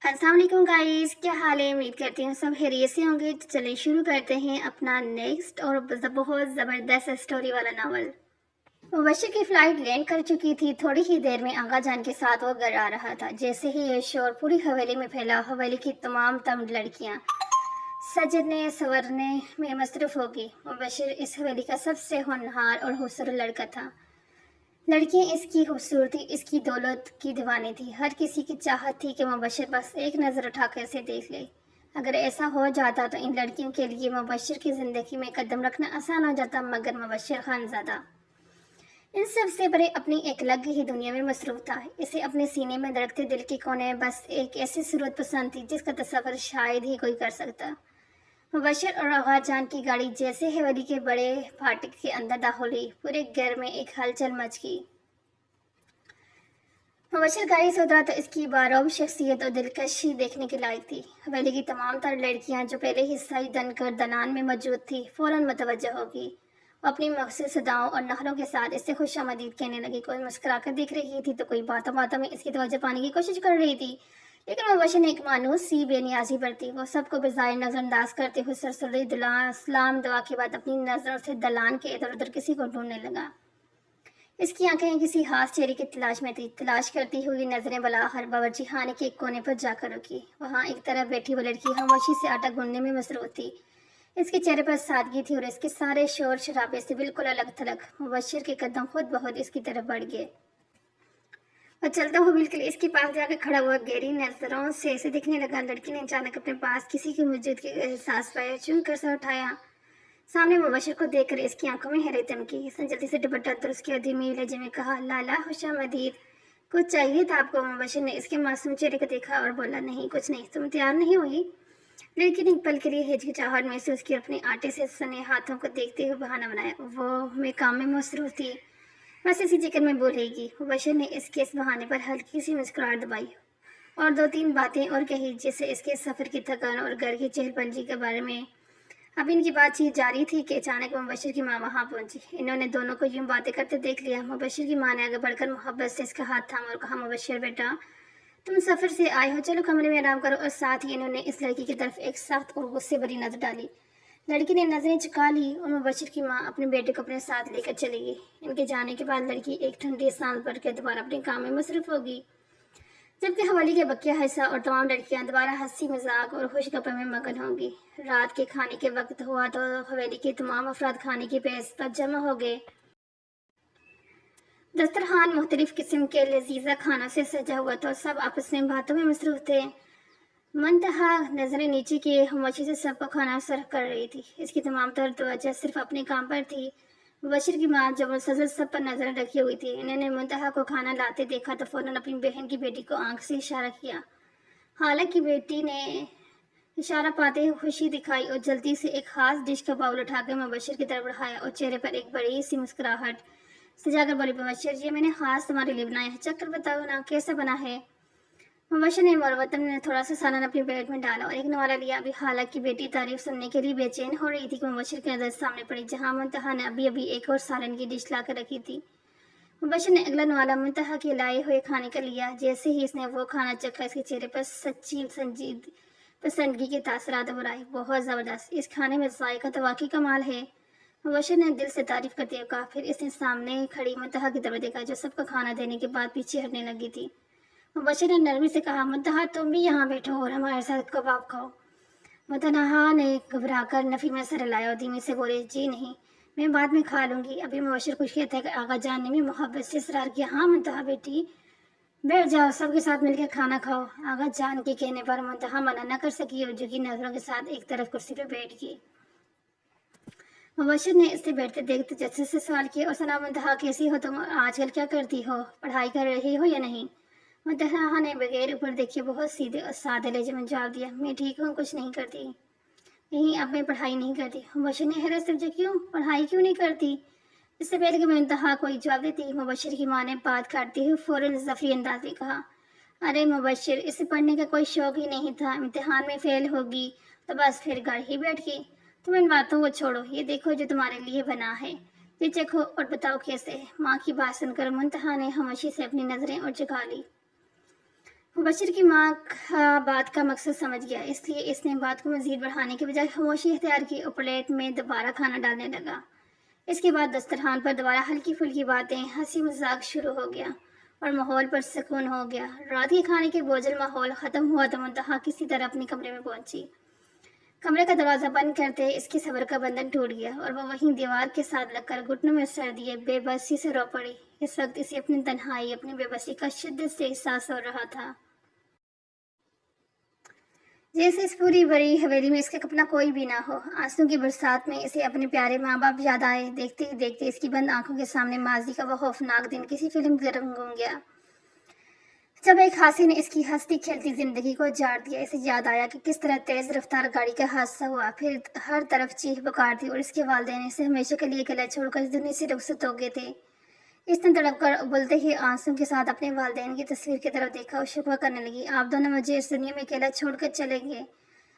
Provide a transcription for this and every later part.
अस्सलाम वालेकुम गाइस, क्या हाल है। उम्मीद करती हूँ सब खैरियत से होंगे। तो चलिए शुरू करते हैं अपना नेक्स्ट और बहुत ज़बरदस्त स्टोरी वाला नावल। मुबश्शिर की फ्लाइट लैंड कर चुकी थी। थोड़ी ही देर में आगा जान के साथ वो घर आ रहा था। जैसे ही ये शोर पूरी हवेली में फैला, हवेली की तमाम लड़कियाँ सजने संवरने में मसरूफ होगी। मुबश्शिर इस हवेली का सबसे होनहार और खूबसूरत लड़का था। लड़कियां इसकी खूबसूरती, इसकी दौलत की दीवानी थी। हर किसी की चाहत थी कि मुबश्शिर बस एक नज़र उठाकर इसे देख ले। अगर ऐसा हो जाता तो इन लड़कियों के लिए मुबश्शिर की ज़िंदगी में कदम रखना आसान हो जाता, मगर मुबश्शिर खानज़ादा इन सब से बड़े अपनी एक अलग ही दुनिया में मसरूफ था। इसे अपने सीने में धड़कते दिल के कोने में बस एक ऐसी सूरत पसंद थी जिसका तस्वर शायद ही कोई कर सकता। मुबश्शिर और आगा जान की गाड़ी जैसे हवेली के बड़े फाटक के अंदर दाखिल हुई, पूरे घर में एक हलचल मच गई। मुबश्शिर गाड़ी से उतरा तो इसकी बारौब शख्सियत और दिलकशी देखने के लायक थी। हवेली की तमाम तर लड़कियां जो पहले ही सज धन कर दलान में मौजूद थी, फौरन मुतवज्जो होगी। वो अपनी मखसूस सदाओं और नखरों के साथ इससे खुश आमदीद कहने लगी। कोई मुस्कुराकर देख रही थी तो कोई बातों बातों में इसकी तवज्जो पाने की कोशिश कर रही थी। लेकिन मुबश्शिर ने एक मानूस सी बेनियाजी बरती। वो सबको बेजाय नजरअंदाज करते हुए सरसरी सलाम दुआ के बाद अपनी नजरों से दलान के इधर उधर किसी को ढूंढने लगा। इसकी आंखें किसी खास चेहरे की तलाश में थी। तलाश करती हुई नजरें बलाहर बावर्ची खाने के एक कोने पर जाकर रुकी। वहां एक तरफ बैठी वो लड़की खामोशी से आटा गूंदने में मसरूफ थी। इसके चेहरे पर सादगी थी और इसके सारे शोर शराबे से बिल्कुल अलग थलग। मुबश्शिर के कदम खुद बहुत इसकी तरफ बढ़ गए। वह चलता हुआ बिल्कुल इसके पास जाकर खड़ा हुआ, गहरी नजरों से इसे दिखने लगा। लड़की ने अचानक अपने पास किसी की मौजूदगी का एहसास पाया। चुन कर सर उठाया। सामने मुबश्शिर को देखकर इसकी आंखों में हैरत चमकी। इसने जल्दी से दुपट्टा तो उसके धीमी लहजे में कहा, लाला खुशामदीद, कुछ चाहिए था आपको। मुबश्शिर ने इसके मासूम चेहरे को देखा और बोला, नहीं कुछ नहीं, तुम तैयार नहीं हुई। लड़की ने एक पल के लिए हिचकिचाहट महसूस की। अपने आटे से सने हाथों को देखते हुए बहाना बनाया, वो मैं काम में मसरूफ थी, बस इसी जिक्र में बोलेगी। मुबश्शिर ने इसके इस बहाने पर हल्की सी मुस्कुराहट दबाई और दो तीन बातें और कही, जैसे इसके सफ़र की थकान और घर की चहलपहल के बारे में। अब इनकी बातचीत जारी थी कि अचानक मुबश्शिर की माँ वहां पहुंची। इन्होंने दोनों को यूं बातें करते देख लिया। मुबश्शिर की माँ ने आगे बढ़कर मोहब्बत से इसका हाथ थामा और कहा, मुबश्शिर बेटा, तुम सफर से आए हो, चलो कमरे में आराम करो। और साथ ही इन्होंने इस लड़की की तरफ एक सख्त और गुस्से भरी नजर डाली। लड़की ने नजरें चुका ली और मुबश्शिर की माँ अपने बेटे को अपने साथ लेकर चली गई। इनके जाने के बाद लड़की एक ठंडी सांस भर के दोबारा अपने काम में मसरूफ होगी, जबकि हवेली के बकिया हिस्सा और तमाम लड़कियां दोबारा हंसी मजाक और खुशगपी में मगन होंगी। रात के खाने के वक्त हुआ तो हवेली के तमाम अफराद खाने की पेश पर जमा हो गए। दस्तरखान मुख्तलिफ किस्म के लजीजा खानों से सजा हुआ तो सब आपस में बातों में मसरूफ थे। मुंतहा नजरें नीचे किए खामोशी से सबको खाना सर्व कर रही थी। इसकी तमाम तर तवज्जो सिर्फ अपने काम पर थी। मुबश्शिर की माँ जब मुसलसल सब पर नजर रखी हुई थी। इन्होंने मुंतहा को खाना लाते देखा तो फौरन अपनी बहन की बेटी को आंख से इशारा किया। हालांकि बेटी ने इशारा पाते हुए खुशी दिखाई और जल्दी से एक खास डिश का बाउल उठाकर मुबश्शिर की तरफ बढ़ाया और चेहरे पर एक बड़ी सी मुस्कुराहट सजाकर बोली, मुबश्शिर, ये मैंने खास तुम्हारे लिए बनाया है, चक्कर बताओ ना कैसा बना है। मुबश्शिर ने मुरवतन ने थोड़ा सा सालन अपनी बैग में डाला और एक नवाला लिया। अभी हालांकि बेटी तारीफ सुनने के लिए बेचैन हो रही थी कि मुबश्शिर की नजर सामने पड़ी, जहां मुंतहा ने अभी अभी एक और सालन की डिश लाकर रखी थी। मुबश्शिर ने अगला नवाला मुंतहा के लाए हुए खाने का लिया। जैसे ही इसने वो खाना चखा, इसके चेहरे पर सच्ची संजीद पसंदगी के तासरात उभर आए। बहुत ज़बरदस्त, इस खाने में जायका तो वाकई कमाल है। मुबश्शिर ने दिल से तारीफ करते हुए कहा। फिर इसने सामने खड़ी मुंतहा की तरफ देखा, जो सबको खाना देने के बाद पीछे हटने लगी थी। मुबश्शिर ने नरमी से कहा, मुंतहा तुम भी यहाँ बैठो और हमारे साथ कबाब खाओ। मुंतहा ने घबराकर नफी में सर हिलाया और धीमे से बोले, जी नहीं, मैं बाद में खा लूंगी। अभी मुबश्शिर खुश किया था कि आगा जान ने भी मोहब्बत से इसरार किया, हाँ मुंतहा बेटी बैठ जाओ, सबके साथ मिलकर खाना खाओ। आगा जान के कहने पर मुंतहा मना न कर सकी और झुकी नजरों के साथ एक तरफ कुर्सी पर बैठ गई। मुबश्शिर ने इससे बैठते देखते जज्बे से सवाल किया, और सना मुंतहा कैसी हो तुम, आजकल क्या करती हो, पढ़ाई कर रही हो या नहीं। मुंतहा ने बगैर ऊपर देखे बहुत सीधे और सादे लहजे में जवाब दिया, मैं ठीक हूँ, कुछ नहीं करती। नहीं, अब मैं पढ़ाई नहीं करती। मुबश्शिर ने हैरत से पूछा, क्यों, पढ़ाई क्यों नहीं करती। इससे पहले कि मुंतहा कोई जवाब देती, मुबश्शिर की माँ ने बात काटते हुए फौरन जफरी अंदाज में कहा, अरे मुबश्शिर, इसे पढ़ने का कोई शौक ही नहीं था, इम्तिहान में फेल होगी तो बस फिर घर ही बैठ गई। तुम इन बातों को छोड़ो, ये देखो जो तुम्हारे लिए बना है, ये चखो और बताओ कैसे है। माँ की बात सुनकर मुंतहा ने खामोशी से अपनी नजरें और झुका ली। मुबशिर की माँ बात का मकसद समझ गया, इसलिए इसने बात को मजीद बढ़ाने के बजाय खामोशी इख्तियार की और प्लेट में दोबारा खाना डालने लगा। इसके बाद दस्तरखान पर दोबारा हल्की फुल्की बातें, हंसी मजाक शुरू हो गया और माहौल पर सुकून हो गया। रात के खाने के बोझल माहौल ख़त्म हुआ तो मुंतहा किसी तरह अपने कमरे में पहुंची। कमरे का दरवाज़ा बंद करते इसके सब्र का बंधन टूट गया और वह वहीं दीवार के साथ लगकर घुटनों में सर दिए बेबसी से रो पड़ी। इस वक्त इसे अपनी तन्हाई, अपनी बेबसी का शिद्दत से एहसास हो रहा था। जैसे इस पूरी बड़ी हवेली में इसका अपना कोई भी ना हो। आंसू की बरसात में इसे अपने प्यारे माँ बाप याद आए। देखते ही देखते इसकी बंद आंखों के सामने माजी का वह खौफनाक दिन किसी फिल्म की तरह घूम गया, जब एक हादसे ने इसकी हंसती खेलती जिंदगी को उजाड़ दिया। इसे याद आया कि किस तरह तेज रफ्तार गाड़ी का हादसा हुआ, फिर हर तरफ चीख पुकार थी और इसके वालिदैन इसे हमेशा के लिए अकेला छोड़कर इस दुनिया से रुखसत हो गए थे। इसने तड़प कर उबलते ही आंसू के साथ अपने वालिदैन की तस्वीर की तरफ देखा और शिकवा करने लगी, आप दोनों मुझे इस दुनिया में अकेला छोड़कर चले गए।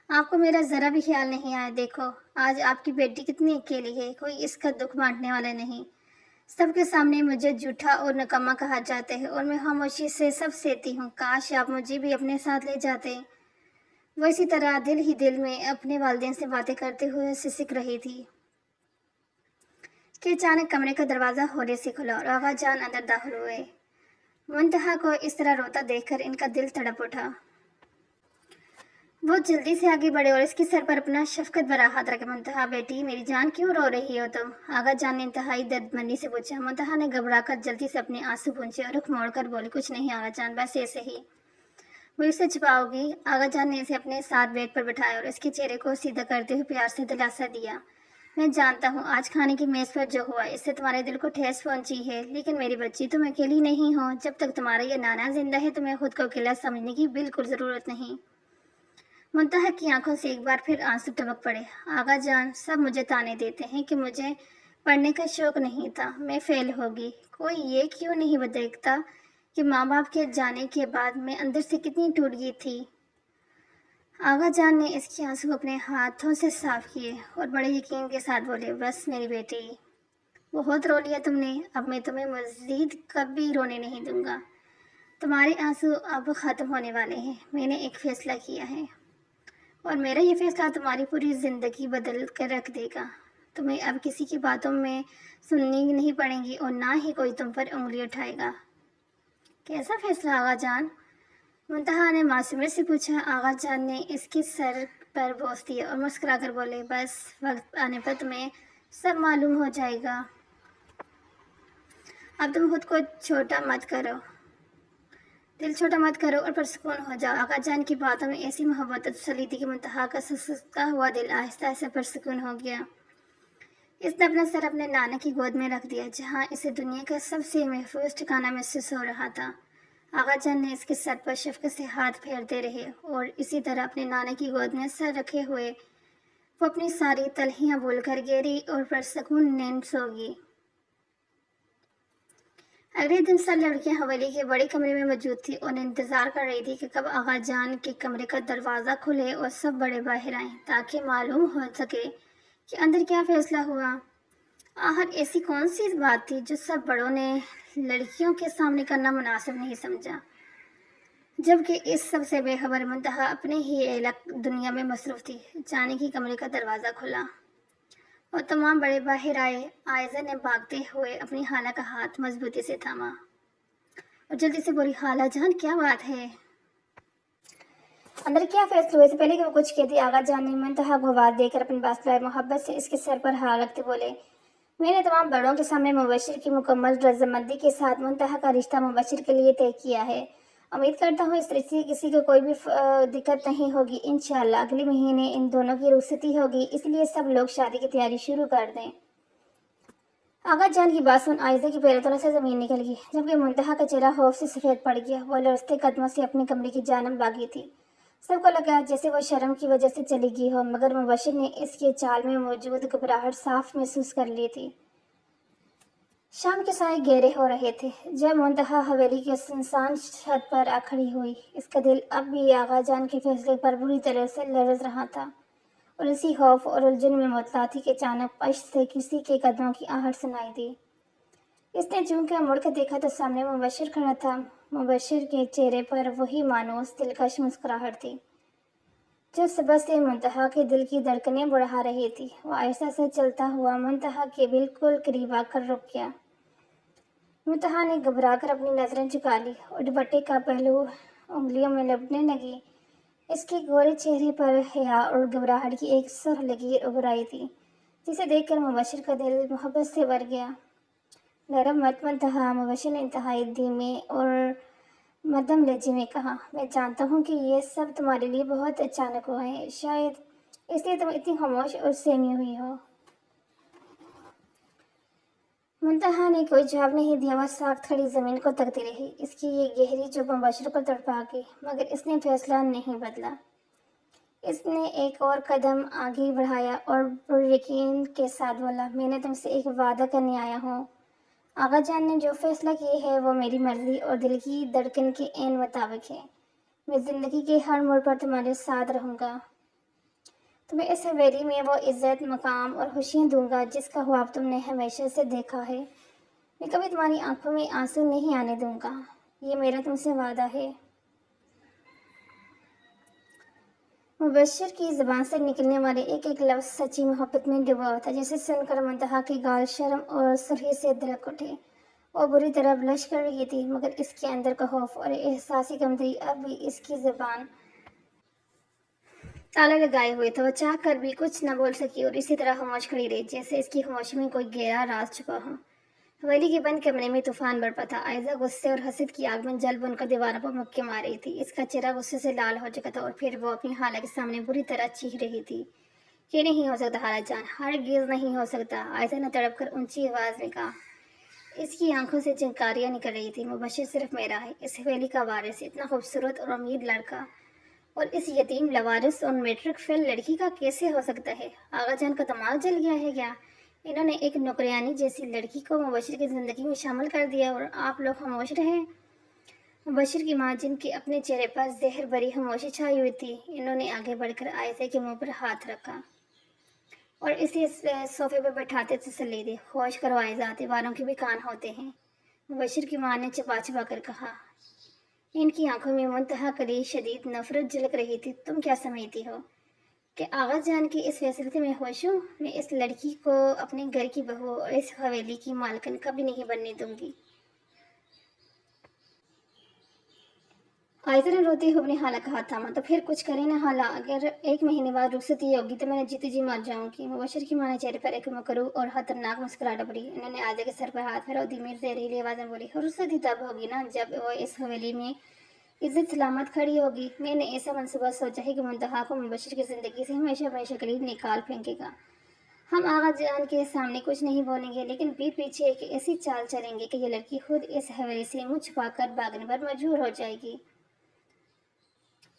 आपको मेरा जरा भी ख्याल नहीं आया। देखो आज आपकी बेटी कितनी अकेली है, कोई इसका दुख बांटने वाला नहीं। सबके सामने मुझे झूठा और नकम्मा कहा जाता है और मैं खामोशी से सब सहती हूँ। काश आप मुझे भी अपने साथ ले जाते। वो इसी तरह दिल ही दिल में अपने वालिदैन से बातें करते हुए सिसक रही थी कि अचानक कमरे का दरवाज़ा होने से खुला और आगा जान अंदर दाखिल हुए। मुंतहा को इस तरह रोता देखकर इनका दिल तड़प उठा। वो जल्दी से आगे बढ़े और इसके सर पर अपना शफकत भरा हाथ रखे। मुंतहा बेटी, मेरी जान क्यों रो रही हो तुम? आगा जान ने इंतहाई दर्दमंदी से पूछा। मुंतहा ने घबराकर जल्दी से अपने आंसू पोंछे और रुख मोड़कर बोली, कुछ नहीं आगा जान, बस ऐसे ही। मुझसे छुपाओगी? आगा जान ने इसे अपने साथ बेड पर बिठाया और इसके चेहरे को सीधा करते हुए प्यार से दिलासा दिया। मैं जानता हूँ आज खाने की मेज़ पर जो हुआ इससे तुम्हारे दिल को ठेस पहुंची है, लेकिन मेरी बच्ची तुम अकेली नहीं हो। जब तक तुम्हारा ये नाना जिंदा है तुम्हें खुद को अकेला समझने की बिल्कुल ज़रूरत नहीं। मुंतहा की आंखों से एक बार फिर आंसू टपक पड़े। आगा जान, सब मुझे ताने देते हैं कि मुझे पढ़ने का शौक नहीं था, मैं फेल होगी। कोई ये क्यों नहीं देखता कि माँ बाप के जाने के बाद मैं अंदर से कितनी टूट गई थी। आगा जान ने इसके आंसू अपने हाथों से साफ किए और बड़े यकीन के साथ बोले, बस मेरी बेटी, बहुत रो लिया तुमने, अब मैं तुम्हें मज़ीद कभी रोने नहीं दूंगा। तुम्हारे आंसू अब ख़त्म होने वाले हैं। मैंने एक फ़ैसला किया है और मेरा ये फैसला तुम्हारी पूरी ज़िंदगी बदल कर रख देगा। तुम्हें अब किसी की बातों में सुननी नहीं पड़ेगी और ना ही कोई तुम पर उंगली उठाएगा। कैसा फैसला आगा जान? मुंतहा ने मासूमियत से पूछा। आगा जान ने इसके सर पर बोस दिया और मुस्कुरा कर बोले, बस वक्त आने पर तुम्हें सब मालूम हो जाएगा। अब तुम खुद को छोटा मत करो, दिल छोटा मत करो और पुरसुकून हो जाओ। आगा जान की बातों में ऐसी मोहब्बत तसल्ली थी कि मुंतहा का ससता हुआ दिल आहिस्ता आहिस्ता पुरसुकून हो गया। इसने अपना सर अपने नाना की गोद में रख दिया, जहाँ इसे दुनिया का सबसे महफूज ठिकाना महसूस हो रहा था। आगा जान ने इसके सर पर शफकत से हाथ फेरते रहे और इसी तरह अपने नाना की गोद में सर रखे हुए वो अपनी सारी तलहियाँ बोलकर गहरी और पुरसुकून नींद सो गई। अगले दिन सब लड़कियां हवेली के बड़े कमरे में मौजूद थी और इंतजार कर रही थी कि कब आगा जान के कमरे का दरवाज़ा खुले और सब बड़े बाहर आएं, ताकि मालूम हो सके कि अंदर क्या फैसला हुआ। आखिर ऐसी कौन सी बात थी जो सब बड़ों ने लड़कियों के सामने करना मुनासिब नहीं समझा, जबकि इस सब से बेखबर मुंतहा अपने ही अलग दुनिया में मसरूफ थी। जाने की कमरे का दरवाज़ा खुला और तमाम बड़े बाहर आए। आयजा ने भागते हुए अपनी खाला का हाथ मजबूती से थामा और जल्दी से बोली, खाला जान क्या बात है? अंदर क्या फैसला हुए? से पहले कि वो कुछ कहती आगा जान ने मुंतहा को आवाज़ देकर अपनी बात मोहब्बत से इसके सर पर हाथ रखते बोले, मैंने तमाम बड़ों के सामने मुबशिर की मुकम्मल रजामंदी के साथ मुंतहा का रिश्ता मुबशिर के लिए तय किया है। उम्मीद करता हूँ इस रिश्ते की किसी को कोई भी दिक्कत नहीं होगी। इंशाअल्लाह अगले महीने इन दोनों की रुखसती होगी, इसलिए सब लोग शादी की तैयारी शुरू कर दें। आगा जान की बात सुन आयजा की पैरों से ज़मीन निकल गई, जबकि मुंतहा का चेहरा खौफ से सफ़ेद पड़ गया। वो लड़ते कदमों से अपने कमरे की जानब भागी थी। सबको लगा जैसे वो शर्म की वजह से चली गई हो, मगर मुबशिर ने इसके चाल में मौजूद घबराहट साफ महसूस कर ली थी। शाम के साए गहरे हो रहे थे जब मुंतहा हवेली के सुनसान छत पर आ खड़ी हुई। इसका दिल अब भी आगा जान के फैसले पर बुरी तरह से लरज रहा था और इसी खौफ और उलझन में मुतला थी कि अचानक पश्च से किसी के कदमों की आहट सुनाई दी। इसने चूंकि मुड़ कर देखा तो सामने मुबशिर खड़ा था। मुबश्शिर के चेहरे पर वही मानूस दिलकश मुस्कुराहट थी जो सुबह से मुंतहा के दिल की धड़कनें बढ़ा रही थी। वो आहिस्ता से चलता हुआ मुंतहा के बिल्कुल करीब आकर रुक गया। मुंतहा ने घबराकर अपनी नजरें झुका ली और दुपट्टे का पहलू उंगलियों में लपटने लगी। इसके गोरे चेहरे पर हया और घबराहट की एक सुर्ख लकीर उभर आई थी, जिसे देखकर मुबश्शिर का दिल मोहब्बत से भर गया। नरम मत मुंतहा, मुबश्शिर ने इंतहाई धीमे और मध्यम लहजे में कहा, मैं जानता हूँ कि ये सब तुम्हारे लिए बहुत अचानक हुआ है, शायद इसलिए तुम इतनी खामोश और सहमी हुई हो। मुंतहा ने कोई जवाब नहीं दिया। वह साख्त खड़ी जमीन को तकती रही। इसकी ये गहरी चुप मुबश्शिर को तड़पा गई, मगर इसने फैसला नहीं बदला। इसने एक और कदम आगे बढ़ाया और यकीन के साथ बोला, मैंने तुमसे एक वादा करने आया हूँ। आगा जान ने जो फैसला किया है वो मेरी मर्जी और दिल की धड़कन के ऐन मुताबिक है। मैं जिंदगी के हर मोड़ पर तुम्हारे साथ रहूँगा। तुम्हें इस हवेली में वो इज्जत, मकाम और खुशियाँ दूंगा जिसका ख्वाब तुमने हमेशा से देखा है। मैं कभी तुम्हारी आंखों में आंसू नहीं आने दूंगा। ये मेरा तुमसे वादा है। मुबश्शिर की ज़बान से निकलने वाले एक एक लफ्ज़ सच्ची मोहब्बत में डूबा होता, जिसे सुनकर मुंतहा के गाल शर्म और सुर्खी से दरक उठे। वो बुरी तरह ब्लश कर रही थी, मगर इसके अंदर का खौफ और एहसासी कमतरी अब भी इसकी ज़बान ताला लगाए हुए था। वह चाह कर भी कुछ न बोल सकी और इसी तरह खामोश खड़ी रही, जैसे इसकी खामोशी में कोई गहरा राज छुपा हो। हवेली के बंद कमरे में तूफान बरपा था। आयजा गुस्से और हसद की आग में जल बनकर दीवारों पर मुक्के मार रही थी। इसका चेहरा गुस्से से लाल हो चुका था और फिर वो अपनी खाला के सामने बुरी तरह चीख रही थी। ये नहीं हो सकता खाला जान, हरगिज़ नहीं हो सकता। आयजा ने तड़प कर ऊंची आवाज में कहा। इसकी आंखों से चिंगारियां निकल रही थी। मुबश्शिर सिर्फ मेरा है, इस हवेली का वारिस, इतना खूबसूरत और अमीर लड़का, और इस यतीम लवारिस और मैट्रिक फेल लड़की का कैसे हो सकता है? आगा जान का दिमाग जल गया है क्या? इन्होंने एक नौकरियानी जैसी लड़की को मुबश्शिर की जिंदगी में शामिल कर दिया और आप लोग खामोश रहे। मुबश्शिर की माँ, जिनके अपने चेहरे पर जहर भरी खामोशी छाई हुई थी, इन्होंने आगे बढ़कर आयशा के मुंह पर हाथ रखा और इसे सोफे पर बैठाते तसल्ली दी। होश करो आयशा, दीवारों के भी कान होते हैं। मुबश्शिर की माँ ने छिपा छिपा कर कहा। इनकी आंखों में मुंतहा करी शदीद नफरत झलक रही थी। तुम क्या समझती हो कि आगा जान के इस फैसले से मैं खुश हूँ? मैं इस लड़की को अपने घर की बहू और इस हवेली की मालकिन कभी नहीं बनने दूंगी। आयशा ने रोती हुए अपनी हाला का हाथ थामा। तो फिर कुछ करे ना हाला, अगर 1 महीने बाद रुखसती होगी तो मैं जीती जी मर जाऊंगी। मुबश्शिर की माँ ने चेहरे पर एक मकरू और खतरनाक मुस्कुराहट पड़ी। उन्होंने आयशा के सर पर हाथ फेरा और धीमी जहरीली आवाज में बोली, रुखसती तब होगी ना जब वो इस हवेली में इज्जत सलामत खड़ी होगी। मैंने ऐसा मंसूबा सोचा है कि मुंतहा को मुबश्शिर की जिंदगी से हमेशा हमेशा के लिए निकाल फेंकेगा। हम आगा जान के सामने कुछ नहीं बोलेंगे, लेकिन पीठ पीछे एक ऐसी चाल चलेंगे कि ये लड़की खुद इस हवेली से मुंह छुपाकर भागने पर मजबूर हो जाएगी।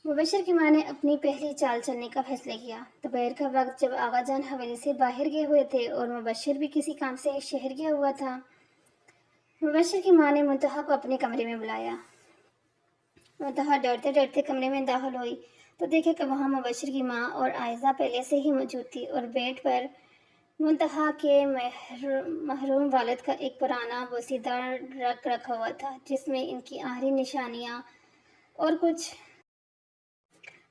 मुबश्शिर की माँ ने अपनी पहली चाल चलने का फैसला किया। दोपहर का वक्त जब आगा जान हवेली से बाहर गए हुए थे और मुबश्शिर भी किसी काम से शहर गया हुआ था, मुबश्शिर की माँ ने मुंतहा को अपने कमरे में बुलाया। मुंतहा डरते डरते कमरे में दाखिल हुई तो देखे कि वहाँ मुबश्शिर की माँ और आयशा पहले से ही मौजूद थी और बेड पर मुंतहा के महरूम वालिद का एक पुराना बोसीदा रग रखा हुआ था, जिसमें इनकी आखिरी निशानियाँ और कुछ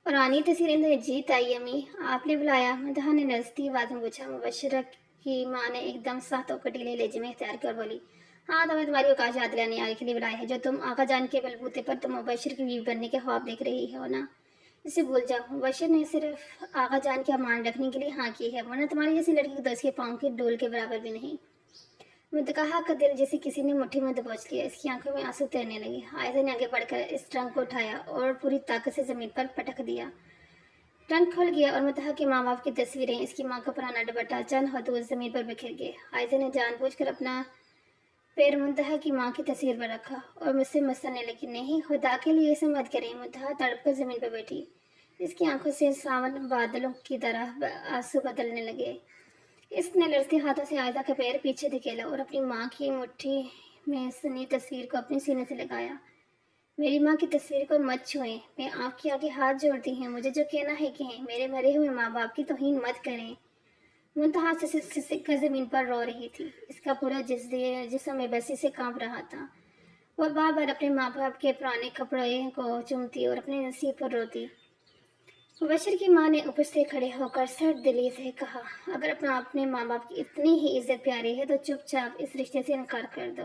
पुरानी तस्वीरें थी। जीत आई अम्मी, आपने बुलाया? मुंतहा ने नजती आवाज में पूछा। मुबश्शिर की माँ ने एकदम सख्त और कटीले लहजे में इख्तियार कर बोली, हाँ, तुम्हें तुम्हारी औकात याद दिलाने आने के लिए बुलाया है। जो तुम आका जान के बलबूते पर तुम मुबश्शिर की बीवी बनने के ख्वाब देख रही हो ना, इसे भूल जाओ। मुबश्शिर ने सिर्फ आका जान का मान रखने के लिए हाँ की है, वरना तुम्हारी जैसी लड़की को 10 के पाँव के डोल के बराबर भी नहीं। मुंतहा का दिल जैसे किसी ने मुट्ठी में दबोच लिया। इसकी आंखों में आंसू तैरने लगे। आयशा ने आगे बढ़कर इस ट्रंक को उठाया और पूरी ताकत से जमीन पर पटक दिया। ट्रंक खुल गया और मुंतहा के माँ बाप की तस्वीरें, इसकी माँ का पुराना दुपट्टा चंद हाथों जमीन पर बिखर गए। आयशा ने जानबूझकर अपना पैर मुंतहा की माँ की तस्वीर पर रखा और मुझसे मसलने लगी। नहीं, खुदा के लिए ऐसे मत करें। मुंतहा तड़प कर जमीन पर बैठी। इसकी आंखों से सावन बादलों की तरह आंसू बदलने लगे। इसने लड़ते हाथों से आयशा का पैर पीछे धकेला और अपनी माँ की मुट्ठी में सनी तस्वीर को अपने सीने से लगाया। मेरी माँ की तस्वीर को मत छुएं, मैं आपके आगे हाथ जोड़ती हूँ। मुझे जो कहना है कहें, मेरे मरे हुए माँ बाप की तौहीन मत करें। मुंतहा सिसक कर जमीन पर रो रही थी। इसका पूरा जिस्म बेबसी से कांप रहा था। वो बार बार अपने माँ बाप के पुराने कपड़े को चूमती और अपने नसीब पर रोती। मुबशर की माँ ने ऊपर से खड़े होकर सर्द दिली से कहा, अगर अपना अपने माँ बाप की इतनी ही इज्जत प्यारी है तो चुपचाप इस रिश्ते से इनकार कर दो,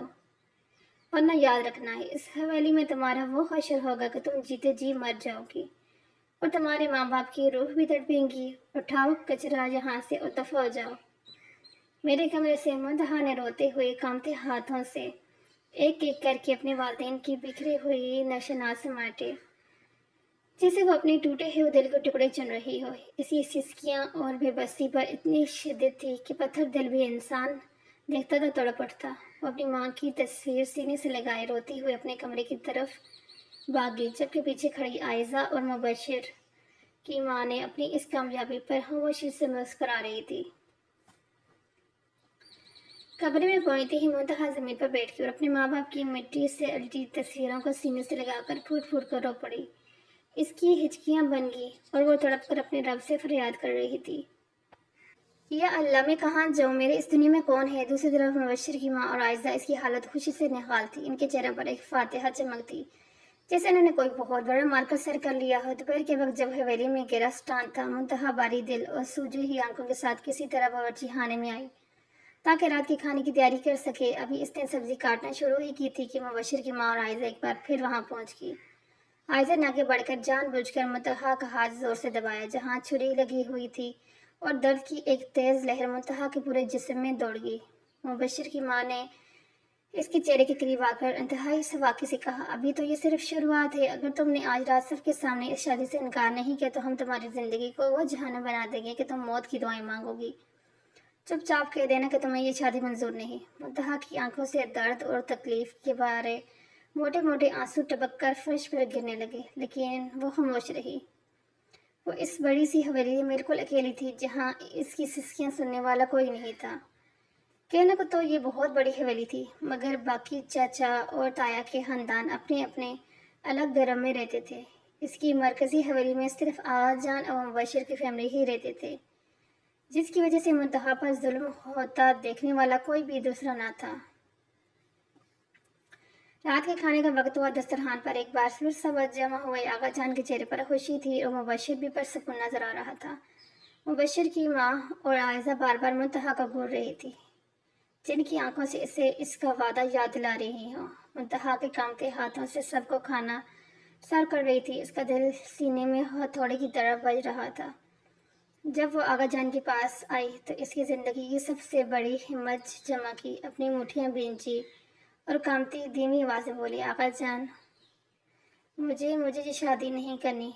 वरना याद रखना है इस हवेली में तुम्हारा वो हशर होगा कि तुम जीते जी मर जाओगी और तुम्हारे माँ बाप की रूह भी तड़पेंगी। उठाओ कचरा यहाँ से और दफा हो जाओ। मेरे कमरे से मुंतहा ने रोते हुए कांपते हाथों से एक एक करके अपने वालिदैन की बिखरे हुई नशनात समाटे, जैसे वो अपने टूटे हुए दिल के टुकड़े चुन रही हो। इसी सिसकियां और बेबसी पर इतनी शिद्दत थी कि पत्थर दिल भी इंसान देखता तो तड़प उठता। वो अपनी माँ की तस्वीर सीने से लगाए रोती हुए अपने कमरे की तरफ भागी, जबकि पीछे खड़ी आयजा और मुबशिर की माँ ने अपनी इस कामयाबी पर खामोशी से मुस्कुरा रही थी। कमरे में पहुंचते ही मुंतहा जमीन पर बैठ गई और अपने माँ बाप की मिट्टी से अलटी तस्वीरों को सीने से लगाकर फूट फूट कर रो पड़ी। इसकी हिचकियां बन गई और वो तड़प कर अपने रब से फरियाद कर रही थी, या अल्लाह मैं कहाँ जाऊँ, मेरे इस दुनिया में कौन है। दूसरी तरफ मुबशिर की माँ और आयजा इसकी हालत खुशी से निहाल थी। इनके चेहरे पर एक फातिहा चमकती, जैसे उन्होंने कोई बहुत बड़ा मार्कर सर कर लिया हो। दोपहर के वक्त जब हवेली में गहरा स्टान था, मुंतहा बारी दिल और सूजी हुई आंखों के साथ किसी तरह बावर्ची खाने में आई ताकि रात के खाने की तैयारी कर सके। अभी इसने सब्जी काटना शुरू ही की थी कि मुबशिर की माँ और आयजा एक बार फिर वहां पहुंच गई। आयजा ने आगे बढ़कर जानबूझकर मुंतहा का हाथ जोर से दबाया जहां छुरी लगी हुई थी और दर्द की एक तेज लहर मुंतहा के पूरे जिस्म में दौड़ गई। मुबशिर की माँ ने इसके चेहरे के करीब आकर इंतहाई सवाकी से कहा, अभी तो ये सिर्फ शुरुआत है। अगर तुमने आज रात सबके सामने इस शादी से इनकार नहीं किया तो हम तुम्हारी जिंदगी को वो जहाना बना देंगे कि तुम मौत की दुआएं मांगोगी। चुपचाप कह देना कि तुम्हें ये शादी मंजूर नहीं। मुंतहा की आंखों से दर्द और तकलीफ के बारे मोटे मोटे आंसू टपक कर फर्श पर गिरने लगे, लेकिन वो खामोश रही। वो इस बड़ी सी हवेली में बिल्कुल अकेली थी जहाँ इसकी सिसकियां सुनने वाला कोई नहीं था। कहने को तो ये बहुत बड़ी हवेली थी, मगर बाकी चाचा और ताया के खानदान अपने अपने अलग घरों में रहते थे। इसकी मरकजी हवेली में सिर्फ आजान और मुबशिर की फैमिली ही रहते थे, जिसकी वजह से मुंतहा पर जुल्म होता देखने वाला कोई भी दूसरा ना था। रात के खाने का वक्त हुआ। दस्तरखान पर एक बार फिर सब जमा हुए। आगा जान के चेहरे पर खुशी थी और मुबशिर भी परसकून नजर आ रहा था। मुबशिर की माँ और आयजा बार बार मुंतहा को घूर रही थी, जिनकी आंखों से इसे इसका वादा याद दिला रही हो। मुंतहा के कामते हाथों से सबको खाना सर कर रही थी। इसका दिल सीने में हथौड़े की तरह बज रहा था। जब वो आगा जान के पास आई तो इसकी जिंदगी की सबसे बड़ी हिम्मत जमा की, अपनी मुठ्ठियां भींची और कामती धीमी आवाज में बोली, आगा जान, मुझे मुझे ये शादी नहीं करनी।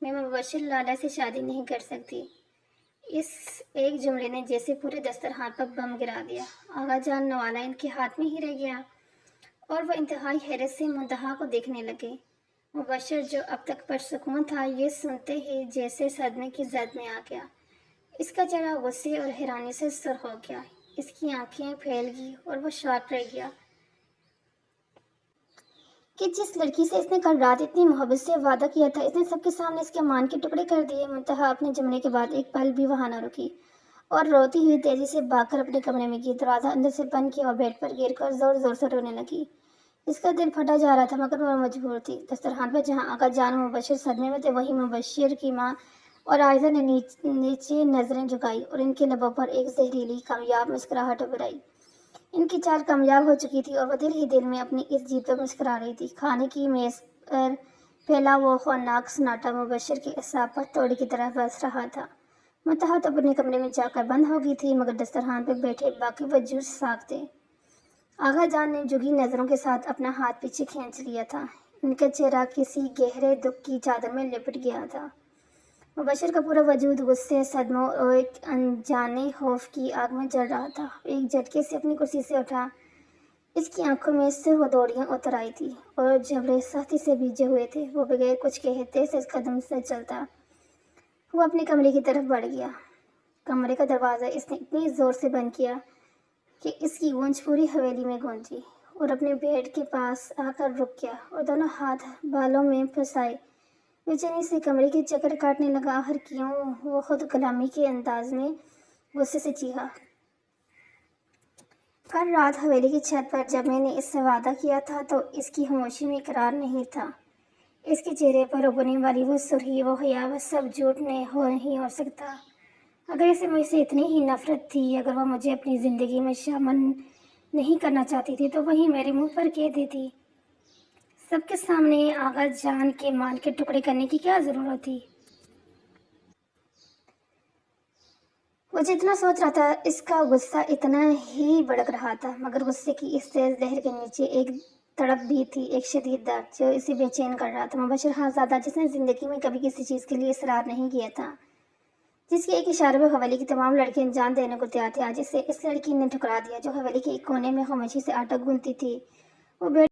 मैं मुबशिर लाला से शादी नहीं कर सकती। इस एक जुमले ने जैसे पूरे दस्तरखान पर बम गिरा दिया। आगा जान नवाला इनके हाथ में ही रह गया और वह इंतहाई हैरत से मुंतहा को देखने लगे। मुबशिर जो अब तक परसकून था, ये सुनते ही जैसे सदमे की जद में आ गया। इसका चेहरा गुस्से और हैरानी से सुर्ख हो गया। इसकी आंखें फैल गई और वो शॉक रह गया कि जिस लड़की से इसने कल रात इतनी मोहब्बत से वादा किया था, इसने सबके सामने इसके मान के टुकड़े कर दिए। मुंतहा अपने जमने के बाद एक पल भी वहां न रुकी और रोती हुई तेजी से भागकर अपने कमरे में गई। दरवाजा अंदर से बंद किया और बेड पर गिर कर जोर जोर से रोने लगी। इसका दिल फटा जा रहा था, मगर वह मजबूर थी। दस्तरखान पर जहाँ आका जान और मुबशिर सदमे में थे, वहीं मुबशिर की माँ और आयजा ने नीचे नजरें झुकाई और इनके लबों पर एक जहरीली कामयाब मुस्कुराहट उभर आई। इनकी चाल कामयाब हो चुकी थी और वह दिल ही दिल में अपनी इस जीत पर मुस्कुरा रही थी। खाने की मेज पर फैला वो खौफनाक सन्नाटा मुबशिर के असाब पर तोड़ी की तरह बरस रहा था। मुंतहा तो अपने कमरे में जाकर बंद हो गई थी, मगर दस्तरखान पर बैठे बाकी वजूद साफ थे। आगा जान ने जुगी नजरों के साथ अपना हाथ पीछे खींच लिया था। इनका चेहरा किसी गहरे दुख की चादर में लिपट गया था। मुबशिर का पूरा वजूद गुस्से, सदमों और एक अनजाने खौफ की आग में जल रहा था। एक झटके से अपनी कुर्सी से उठा। इसकी आंखों में से हथौड़ियां उतर आई थी और जबड़े सख्ती से भीजे हुए थे। वो बगैर कुछ कहे तेज कदम से चलता वो अपने कमरे की तरफ बढ़ गया। कमरे का दरवाज़ा इसने इतनी ज़ोर से बंद किया कि इसकी गूंज पूरी हवेली में गूंजी और अपने बेड के पास आकर रुक गया और दोनों हाथ बालों में फंसाए बेचैनी से कमरे के चक्कर काटने लगा। आखिर क्यों, वो खुद कलामी के अंदाज में गुस्से से चीखा, کل رات حویلی کی چھت پر جب میں نے اس سے وعدہ کیا تھا تو اس کی خاموشی میں اقرار نہیں تھا۔ اس کے چہرے پر ابھرنے والی وہ سرخی، وہ حیا، وہ سب جھوٹ نہیں ہو سکتا۔ اگر اسے مجھ سے اتنی ہی نفرت تھی، اگر وہ مجھے اپنی زندگی میں شامل نہیں کرنا چاہتی تھی تو وہی میرے منہ پر کہہ دیتی۔ سب کے سامنے آغا جان کے مال کے ٹکڑے کرنے کی کیا ضرورت تھی؟ وہ جتنا سوچ رہا تھا اس کا غصہ اتنا ہی بڑک رہا تھا، مگر غصے کی اس تیز لہر کے نیچے ایک تڑپ بھی تھی، ایک شدید درد جو اسے بے چین کر رہا تھا۔ مبشر خانزادہ، جس نے زندگی میں کبھی کسی چیز کے لیے اصرار نہیں کیا تھا، جس کے ایک اشارے پر حویلی کی تمام لڑکیاں جان دینے کو تیار تھیں، آج اسے اس لڑکی نے ٹھکرا دیا جو حویلی کے ایک کونے میں خاموشی سے آٹا گوندتی تھی۔ وہ